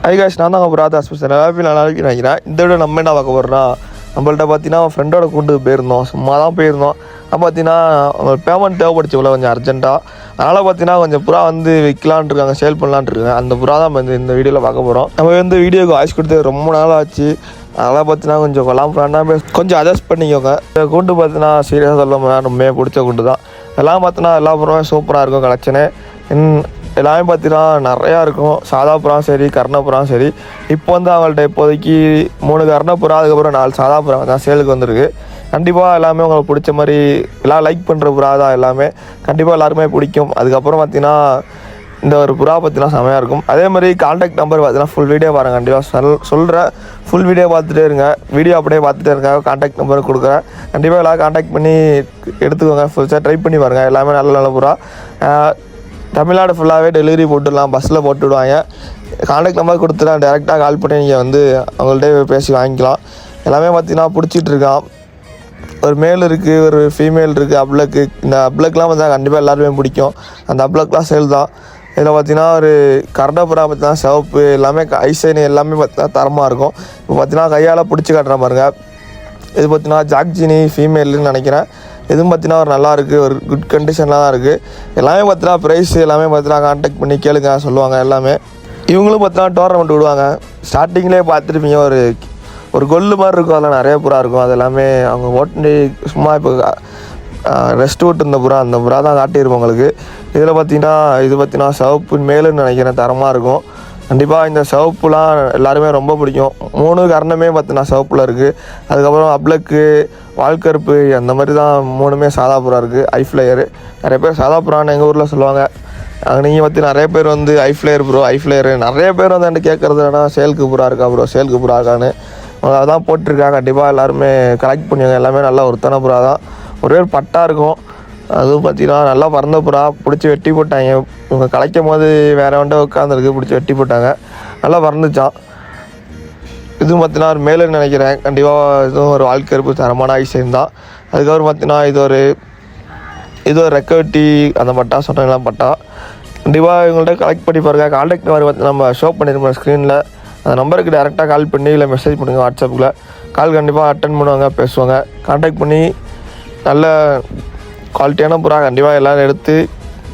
High guys, நான் தான் உங்கள் பிராதாஸ் பேசுகிறேன். நல்லா நினைக்கிறேன். இந்த விட நம்ம என்ன பார்க்க போகிறோம்னா, நம்மள்ட்ட பார்த்தீங்கன்னா ஃப்ரெண்டோட கூட்டு போயிருந்தோம். சும்மா தான் போயிருந்தோம். பார்த்தீங்கன்னா அவங்களுக்கு பேமெண்ட் தேவைப்படுச்சு இவ்வளோ கொஞ்சம் அர்ஜென்ட்டாக. அதனால் பார்த்தீங்கன்னா கொஞ்சம் புறா வந்து விற்கலான் இருக்காங்க, சேல் பண்ணலான் இருக்காங்க. அந்த புறா தான் நம்ம இந்த வீடியோவில் பார்க்க போகிறோம். நம்ம வந்து வீடியோக்கு வாய்ஸ் கொடுத்து ரொம்ப நாள் ஆச்சு. அதெல்லாம் பார்த்தீங்கன்னா கொஞ்சம் கொல்லாம் ஃப்ரெண்டாக கொஞ்சம் அட்ஜஸ்ட் பண்ணிக்கோங்க. இந்த கூட்டு பார்த்தீங்கன்னா சீரியஸாக சொல்ல ரொம்ப பிடிச்ச கூட்டு தான். எல்லாம் பார்த்தீங்கன்னா எல்லா புறாவும் சூப்பராக இருக்கும். கலெக்ஷனு எல்லாமே பார்த்தீங்கன்னா நிறையா இருக்கும். சாதா புறாவும் சரி, கர்ணப்புறாவும் சரி. இப்போ வந்து அவங்கள்ட்ட இப்போதைக்கு 3 கர்ணப்புறா, அதுக்கப்புறம் 4 சாதா புறா தான் சேலுக்கு வந்திருக்கு. கண்டிப்பாக எல்லாமே உங்களுக்கு பிடிச்ச மாதிரி எல்லாம் லைக் பண்ணுற புறா தான் எல்லாமே. கண்டிப்பாக எல்லாருமே பிடிக்கும். அதுக்கப்புறம் பார்த்தீங்கன்னா இந்த ஒரு புறா பார்த்தீங்கன்னா செமையாக இருக்கும். அதே மாதிரி கான்டாக்ட் நம்பர் பார்த்தீங்கன்னா ஃபுல் வீடியோ பாருங்கள். கண்டிப்பாக சொல்கிறேன், ஃபுல் வீடியோ பார்த்துட்டே இருங்க. வீடியோ அப்படியே பார்த்துட்டே இருங்க. கான்டாக்ட் நம்பர் கொடுக்குறேன். கண்டிப்பாக எல்லாம் கான்டாக்ட் பண்ணி எடுத்துக்கோங்க. ஃபுல்ஸாக ட்ரை பண்ணி பாருங்கள். எல்லாமே நல்ல நல்ல புறா. தமிழ்நாடு ஃபுல்லாகவே டெலிவரி போட்டுடலாம், பஸ்ஸில் போட்டு விடுவாங்க. கான்டாக்ட் நம்பர் கொடுத்துலாம் டேரெக்டாக கால் பண்ணி நீங்கள் வந்து அவங்கள்ட்ட பேசி வாங்கிக்கலாம். எல்லாமே பார்த்தீங்கன்னா பிடிச்சிட்ருக்கான். ஒரு மேல் இருக்குது, ஒரு ஃபீமேல் இருக்குது. அப்ளக்கு, இந்த அப்ளக்லாம் பார்த்தா கண்டிப்பாக எல்லாருமே பிடிக்கும். அந்த அப்ளக்லாம் சேல் தான். இதில் பார்த்தீங்கன்னா ஒரு கரண்டப்புறா பார்த்தீங்கன்னா சிவப்பு எல்லாமே ஐசைனு எல்லாமே பார்த்தீங்கன்னா தரமாக இருக்கும். இப்போ பார்த்தீங்கன்னா கையால் பிடிச்சி காட்டுற பாருங்க. இது பார்த்தீங்கன்னா ஜாக்ஜினி ஃபீமேல்னு நினைக்கிறேன். இதுவும் பார்த்தீங்கன்னா ஒரு நல்லா இருக்குது, ஒரு குட் கண்டிஷனில் தான் இருக்குது. எல்லாமே பார்த்தீங்கன்னா ப்ரைஸ் எல்லாமே பார்த்தீங்கன்னா கான்டாக்ட் பண்ணி கேளுங்க, சொல்லுவாங்க எல்லாமே. இவங்களும் பார்த்தீங்கன்னா டோர்னமெண்ட் விடுவாங்க. ஸ்டார்டிங்லேயே பார்த்துருப்பீங்க, ஒரு கொல்லு மாதிரி இருக்கும். அதெல்லாம் நிறைய புறா இருக்கும். அது எல்லாமே அவங்க ஓட்டி சும்மா இப்போ ரெஸ்ட் விட்டு இருந்த புறா, அந்த புறா தான் காட்டியிருப்போம் உங்களுக்கு. இதில் இது பார்த்தீங்கன்னா சிவப்பு மேலுன்னு நினைக்கிறேன், தரமாக இருக்கும். கண்டிப்பாக இந்த சிவப்புலாம் எல்லாருமே ரொம்ப பிடிக்கும். 3 கர்ணமே பார்த்தீங்கன்னா சிவப்பில் இருக்குது. அதுக்கப்புறம் அப்ளக்கு, வால்கருப்பு, அந்த மாதிரி தான் 3மே சாதா புறா இருக்குது. ஐஃப்ளையரு நிறைய பேர் சாதா புறான்னு எங்கள் ஊரில் சொல்லுவாங்க. நீங்கள் பார்த்தீங்கன்னா நிறைய பேர் வந்து ஐஃப்ளையர் ப்ரோ, ஐஃப்ளையரு நிறைய பேர் வந்து என்கிட்ட கேட்குறது என்னன்னா சேலுக்கு புறா இருக்கா ப்ரோ, சேலுக்கு புறா இருக்கான்னு. அதான் போட்டிருக்காங்க. கண்டிப்பாக எல்லாருமே கலெக்ட் பண்ணுவாங்க. எல்லாமே நல்லா ஒருத்தன புறா தான். ஒரே ஒரு பட்டா இருக்கும். அதுவும் பார்த்தீங்கன்னா நல்லா பறந்த புறா. பிடிச்சி வெட்டி போட்டாங்க. இவங்க கலைக்கும் போது வேறு வண்ட உட்காந்துருக்கு, பிடிச்சி வெட்டி போட்டாங்க. நல்லா பறந்துச்சான். இதுவும் பார்த்தீங்கன்னா ஒரு மேலுன்னு நினைக்கிறேன். கண்டிப்பாக இதுவும் ஒரு வாழ்க்கை தரமான ஐசைன் தான். அதுக்கப்புறம் பார்த்தீங்கன்னா இது ஒரு ரெக்கவட்டி, அந்த பட்டா சொன்னீங்களாம் பட்டா. கண்டிப்பாக இவங்கள்ட்ட கலெக்ட் பண்ணி பாருங்கள். கான்டாக்ட் நம்பர் பார்த்து நம்ம ஷோ பண்ணியிருக்கோம் ஸ்க்ரீனில். அந்த நம்பருக்கு டேரெக்டாக கால் பண்ணி இல்லை மெசேஜ் பண்ணுங்கள் வாட்ஸ்அப்பில். கால் கண்டிப்பாக அட்டன் பண்ணுவாங்க, பேசுவாங்க. கான்டாக்ட் பண்ணி நல்ல குவாலிட்டியான புறா கண்டிப்பாக எல்லோரும் எடுத்து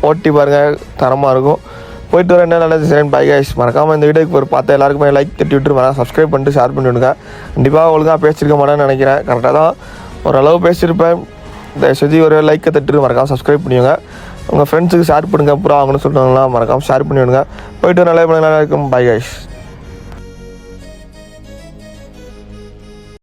ஓட்டி பாருங்கள், தரமாக இருக்கும். போயிட்டு வர என்ன நல்லது. சரி, பை கைஸ். மறக்காமல் இந்த வீடியோக்கு ஒரு பார்த்து எல்லாருக்குமே லைக் தட்டி விட்டு வரேன், சப்ஸ்கிரைப் பண்ணிட்டு ஷேர் பண்ணி விடுங்க. கண்டிப்பாக ஒழுங்காக பேசியிருக்க மாட்டேன்னு நினைக்கிறேன். கரெக்டாக தான் ஓரளவு பேசியிருப்பேன். தயவுசெய்து ஒரு லைக்கை தட்டிட்டு மறக்காமல் சப்ஸ்கிரைப் பண்ணிவிடுங்க. உங்கள் ஃப்ரெண்ட்ஸுக்கு ஷேர் பண்ணுங்கள். புறா அவங்கன்னு சொல்கிறாங்களா, மறக்காமல் ஷேர் பண்ணி விடுங்க. போயிட்டு நல்ல நல்லா இருக்கும். Bye guys.